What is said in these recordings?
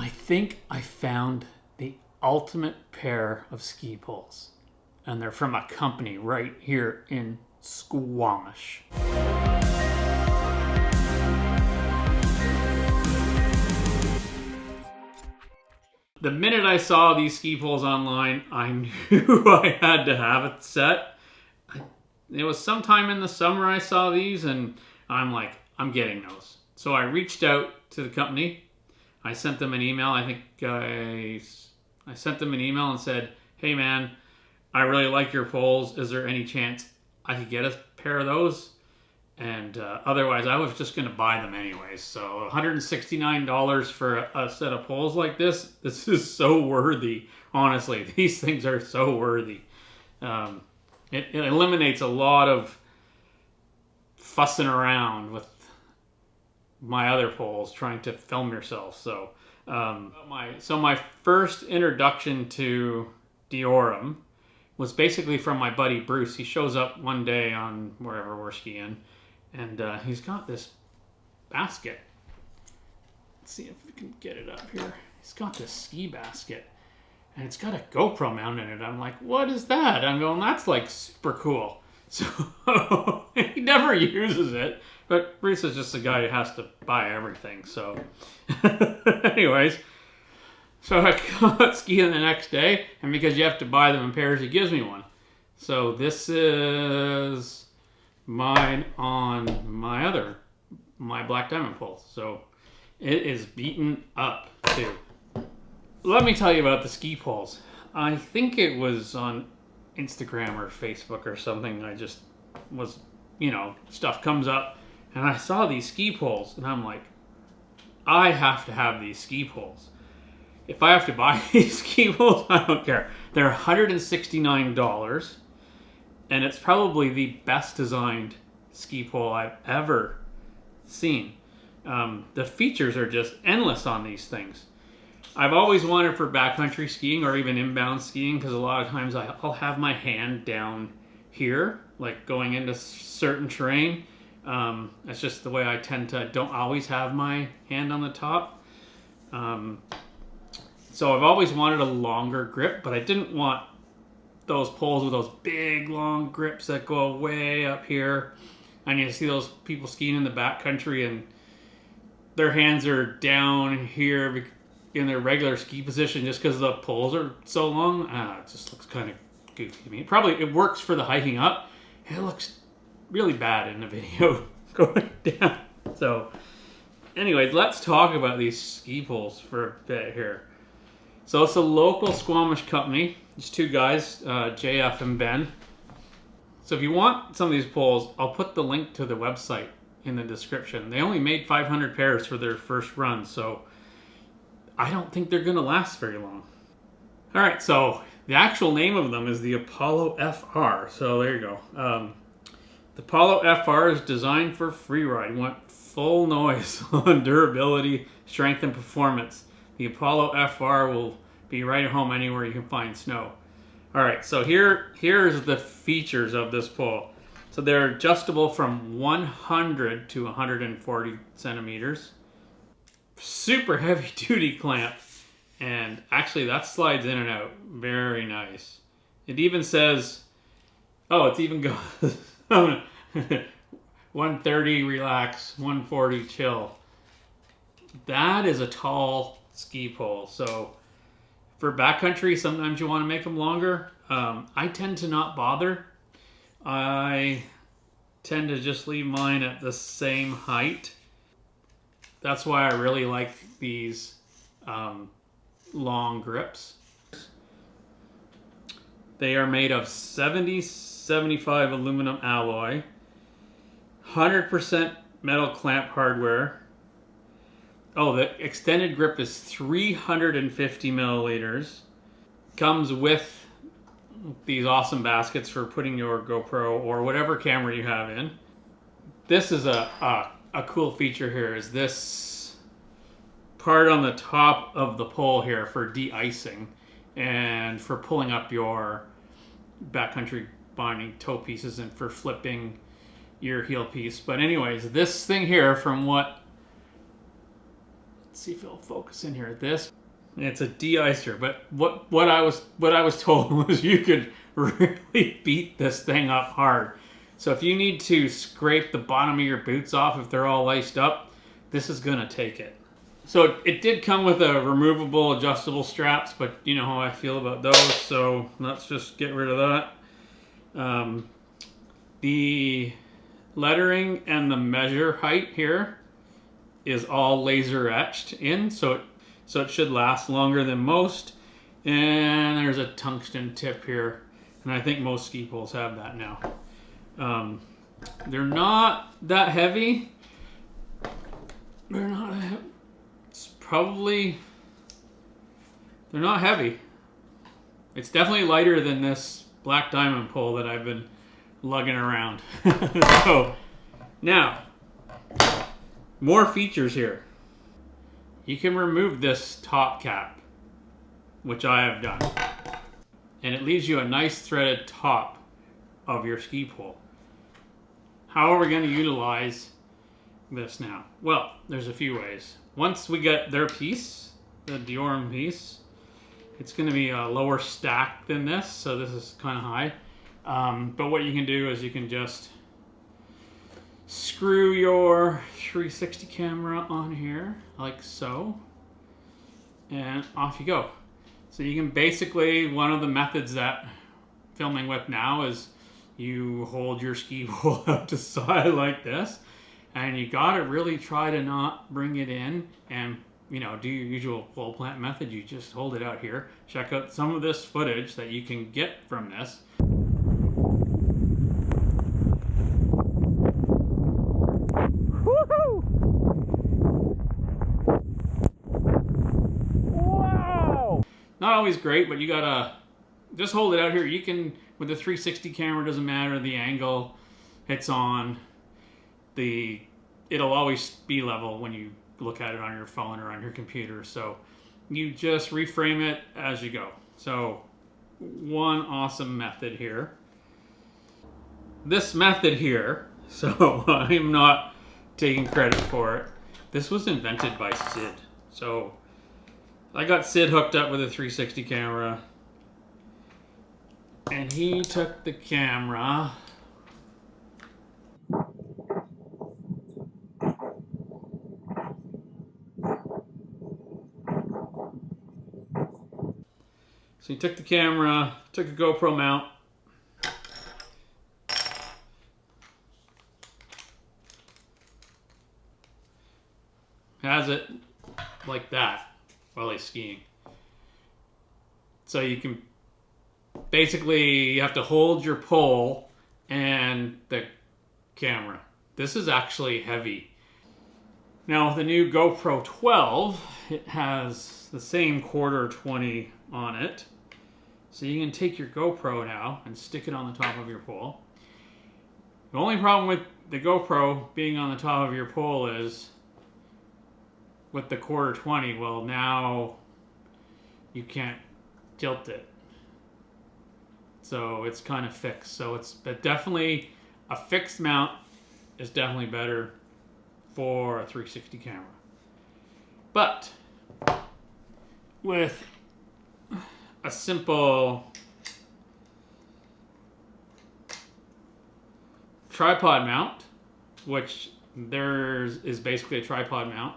I think I found the ultimate pair of ski poles. And they're from a company right here in Squamish. The minute I saw these ski poles online, I knew I had to have it set. It was sometime in the summer I saw these, and I'm like, I'm getting those. So I reached out to the company. I sent them an email. I think I sent them an email and said, hey man, I really like your poles. Is there any chance I could get a pair of those? And otherwise, I was just going to buy them anyways. So $169 for a set of poles like this is so worthy. Honestly, these things are so worthy. It eliminates a lot of fussing around with my other poles trying to film yourself. So, my first introduction to Deorum was basically from my buddy Bruce. He shows up one day on wherever we're skiing, and he's got this basket. Let's see if we can get it up here. He's got this ski basket, and it's got a GoPro mount in it. I'm like, what is that? I'm going, that's like super cool. So he never uses it, but Bruce is just a guy who has to buy everything. So anyways, so I got skiing the next day, and because you have to buy them in pairs, he gives me one. So this is mine on my Black Diamond pole. So it is beaten up too. Let me tell you about the ski poles. I think it was on Instagram or Facebook or something. I just was, stuff comes up and I saw these ski poles and I'm like, I have to have these ski poles. If I have to buy these ski poles, I don't care. They're $169 and it's probably the best designed ski pole I've ever seen. The features are just endless on these things. I've always wanted for backcountry skiing or even inbound skiing, because a lot of times I'll have my hand down here, like going into certain terrain. That's just the way I tend to, don't always have my hand on the top. So I've always wanted a longer grip, but I didn't want those poles with those big long grips that go way up here. And you see those people skiing in the backcountry and their hands are down here in their regular ski position just because the poles are so long. It just looks kind of goofy to me. It works for the hiking up. It looks really bad in the video going down. So anyways, let's talk about these ski poles for a bit here. So it's a local Squamish company. There's two guys, JF and Ben. So if you want some of these poles, I'll put the link to the website in the description. They only made 500 pairs for their first run, so I don't think they're going to last very long. All right, so the actual name of them is the Apollo FR. So there you go. The Apollo FR is designed for freeride. You want full noise on durability, strength, and performance. The Apollo FR will be right at home anywhere you can find snow. All right, so here's the features of this pole. So they're adjustable from 100 to 140 centimeters. Super heavy duty clamp. And actually that slides in and out. Very nice. It even says, it even goes 130 relax, 140 chill. That is a tall ski pole. So for backcountry, sometimes you want to make them longer. I tend to not bother. I tend to just leave mine at the same height. That's why I really like these long grips. They are made of 70-75 aluminum alloy, 100% metal clamp hardware. The extended grip is 350 milliliters. Comes with these awesome baskets for putting your GoPro or whatever camera you have in. This is a cool feature here, is this part on the top of the pole here for de-icing and for pulling up your backcountry binding toe pieces and for flipping your heel piece. But anyways, this thing here, from what let's see if it'll focus in here. This, it's a de-icer, but what I was told was you could really beat this thing up hard. So if you need to scrape the bottom of your boots off if they're all laced up, this is gonna take it. So it did come with a removable adjustable straps, but you know how I feel about those, so let's just get rid of that. The lettering and the measure height here is all laser etched in, so it should last longer than most. And there's a tungsten tip here, and I think most ski poles have that now. They're not that heavy. They're not. It's probably. They're not heavy. It's definitely lighter than this black diamond pole that I've been lugging around. So now, more features here. You can remove this top cap, which I have done, and it leaves you a nice threaded top of your ski pole. How are we going to utilize this now? Well, there's a few ways. Once we get their piece, the Deorum piece, it's going to be a lower stack than this, so this is kind of high. But what you can do is you can just screw your 360 camera on here, like so, and off you go. So you can basically, one of the methods that filming with now is you hold your ski pole out to side like this, and you gotta really try to not bring it in and, you know, do your usual pole plant method. You just hold it out here. Check out some of this footage that you can get from this. Woohoo! Wow! Not always great, but you gotta just hold it out here. You can, with the 360 camera, doesn't matter the angle it's on. It'll always be level when you look at it on your phone or on your computer. So you just reframe it as you go. So one awesome method here. This method here, so I'm not taking credit for it. This was invented by Sid. So I got Sid hooked up with a 360 camera, and he took the camera took a GoPro mount, has it like that while he's skiing. So you can basically, you have to hold your pole and the camera. This is actually heavy. Now with the new GoPro 12, it has the same 1/4-20 on it. So you can take your GoPro now and stick it on the top of your pole. The only problem with the GoPro being on the top of your pole is with the 1/4-20, well, now you can't tilt it. So it's kind of fixed. So it's definitely, a fixed mount is definitely better for a 360 camera. But with a simple tripod mount, which is basically a tripod mount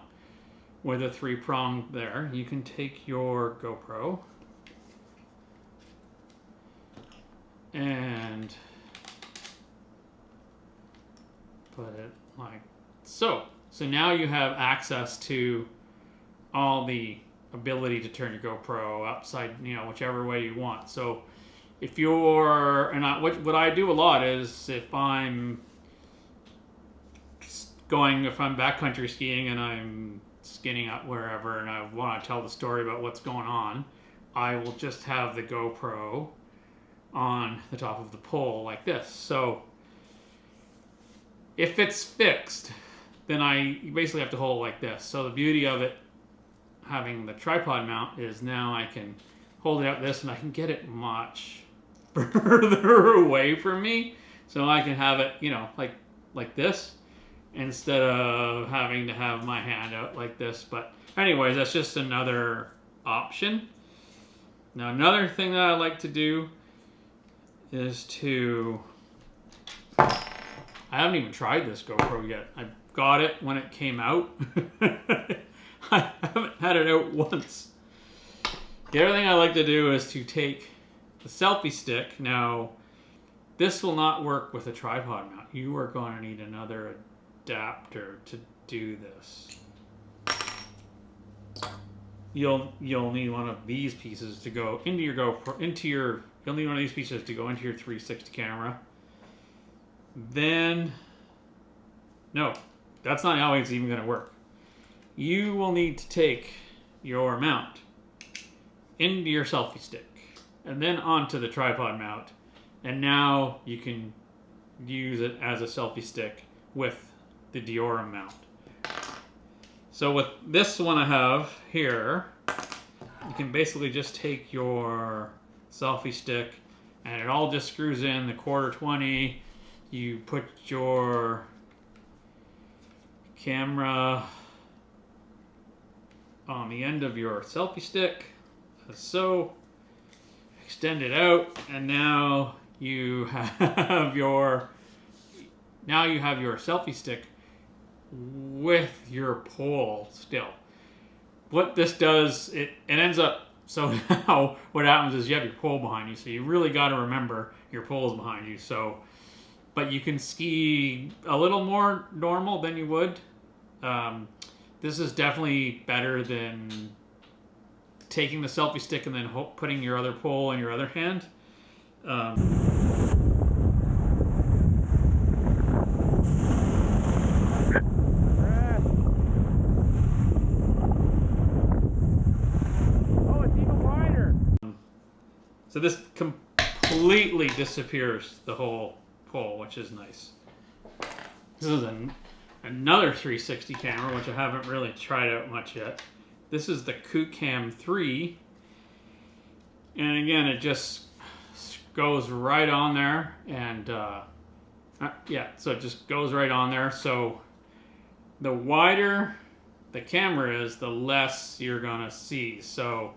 with a 3-prong there, you can take your GoPro and put it like so. So now you have access to all the ability to turn your GoPro upside, you know, whichever way you want. So if you're, and what I do a lot is if I'm backcountry skiing and I'm skinning up wherever and I want to tell the story about what's going on, I will just have the GoPro on the top of the pole like this. So if it's fixed, then you basically have to hold it like this. So the beauty of it having the tripod mount is now I can hold it out this and I can get it much further away from me. So I can have it, you know, like this, instead of having to have my hand out like this. But anyways, that's just another option. Now another thing that I like to do is to, I haven't even tried this GoPro yet. I got it when it came out. I haven't had it out once. The other thing I like to do is to take the selfie stick. Now, this will not work with a tripod mount. You are going to need another adapter to do this. You'll need one of these pieces to go into your GoPro, you'll need one of these pieces to go into your 360 camera. Then, no, that's not how it's even going to work. You will need to take your mount into your selfie stick and then onto the tripod mount. And now you can use it as a selfie stick with the Deorum mount. So with this one I have here, you can basically just take your selfie stick and it all just screws in the 1/4-20. You put your camera on the end of your selfie stick, so extend it out, and now you have your selfie stick with your pole still. What this does, it ends up, so now what happens is you have your pole behind you, so you really got to remember your pole is behind you. So, but you can ski a little more normal than you would. This is definitely better than taking the selfie stick and then putting your other pole in your other hand. Oh, it's even wider. So this completely disappears the whole pole, which is nice. This is another 360 camera, which I haven't really tried out much yet. This is the Cam 3, and again, it just goes right on there, and yeah, so it just goes right on there. So the wider the camera is, the less you're gonna see. So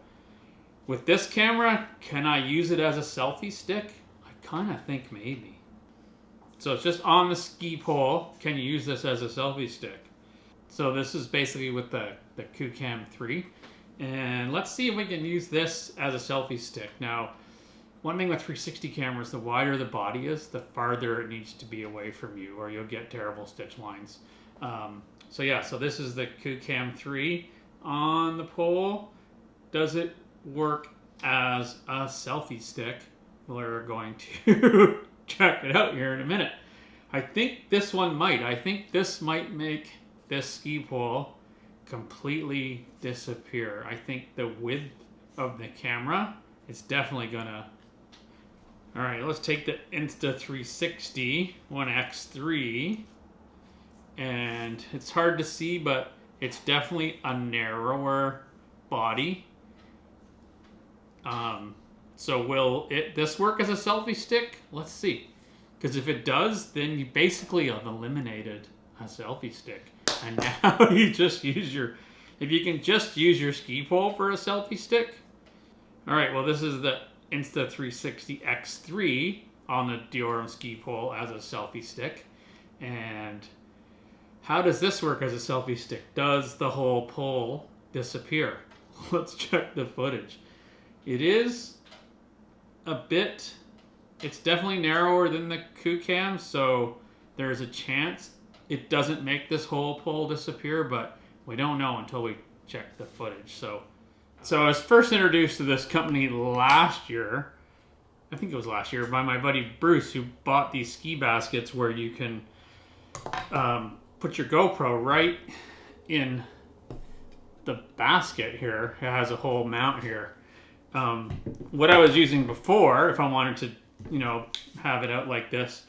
with this camera, can I use it as a selfie stick? I kind of think maybe. So it's just on the ski pole. Can you use this as a selfie stick? So this is basically with the Cam 3. And let's see if we can use this as a selfie stick. Now, one thing with 360 cameras, the wider the body is, the farther it needs to be away from you, or you'll get terrible stitch lines. So yeah, so this is the Cam 3 on the pole. Does it work as a selfie stick? We're going to check it out here in a minute. I think this one might. I think this might make this ski pole completely disappear. I think the width of the camera is definitely gonna. All right, let's take the Insta360 1X3, and it's hard to see, but it's definitely a narrower body. So will this work as a selfie stick? Let's see. Because if it does, then you basically have eliminated a selfie stick. And now you just use if you can just use your ski pole for a selfie stick. All right, well, this is the Insta360 X3 on the Deorum Ski Pole as a selfie stick. And how does this work as a selfie stick? Does the whole pole disappear? Let's check the footage. It is a bit, it's definitely narrower than the Cam, so there's a chance it doesn't make this whole pole disappear, but we don't know until we check the footage. So I was first introduced to this company last year, I think it was last year, by my buddy Bruce, who bought these ski baskets where you can put your GoPro right in the basket here. It has a whole mount here. What I was using before, if I wanted to, have it out like this,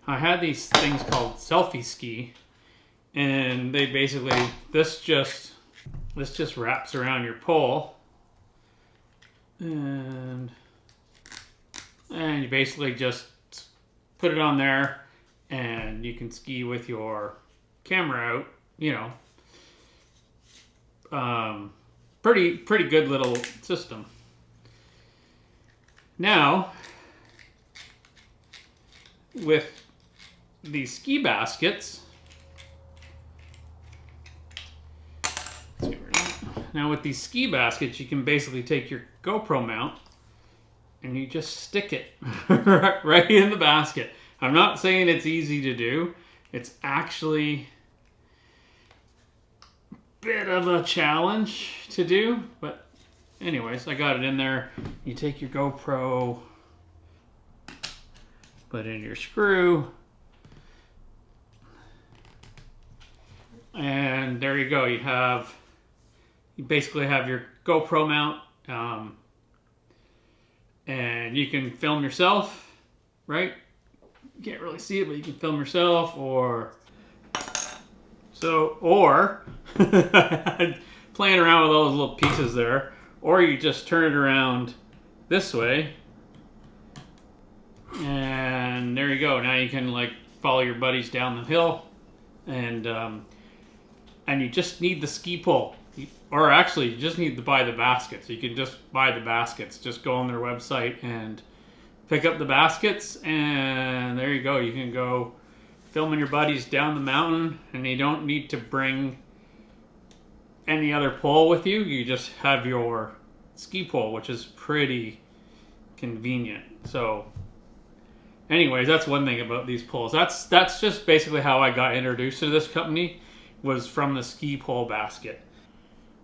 I had these things called Selfie ski, and they basically, this just wraps around your pole, and you basically just put it on there, and you can ski with your camera out, pretty good little system. Now, with these ski baskets, you can basically take your GoPro mount and you just stick it right in the basket. I'm not saying it's easy to do. It's actually a bit of a challenge to do, but anyways, I got it in there. You take your GoPro, put in your screw, and there you go. You basically have your GoPro mount, and you can film yourself, right? You can't really see it, but you can film yourself, or playing around with all those little pieces there, or you just turn it around this way, and there you go. Now you can like follow your buddies down the hill, and you just need the ski pole. Or actually, you just need to buy the baskets. You can just buy the baskets. Just go on their website and pick up the baskets, and there you go. You can go filming your buddies down the mountain, and you don't need to bring any other pole with you. You just have your ski pole, which is pretty convenient. So anyways, that's one thing about these poles. That's just basically how I got introduced to this company, was from the ski pole basket.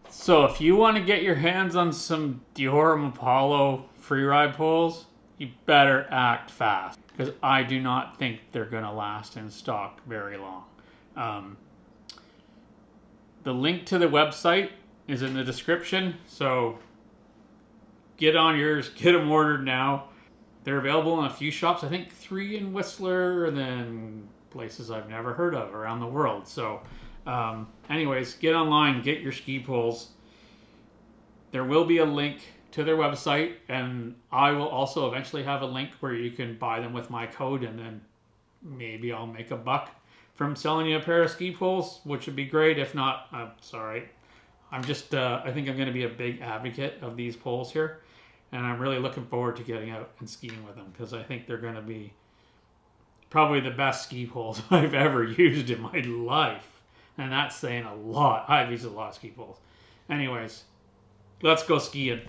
So if you want to get your hands on some Deorum Apollo freeride poles, you better act fast, because I do not think they're going to last in stock very long. The link to the website is in the description, so get on yours, get them ordered now. They're available in a few shops, I think 3 in Whistler, and then places I've never heard of around the world. So anyways, get online, get your ski poles. There will be a link to their website, and I will also eventually have a link where you can buy them with my code, and then maybe I'll make a buck from selling you a pair of ski poles, which would be great. If not, it's all right. I'm just, I think I'm going to be a big advocate of these poles here, and I'm really looking forward to getting out and skiing with them, because I think they're going to be probably the best ski poles I've ever used in my life. And that's saying a lot. I've used a lot of ski poles. Anyways, let's go skiing.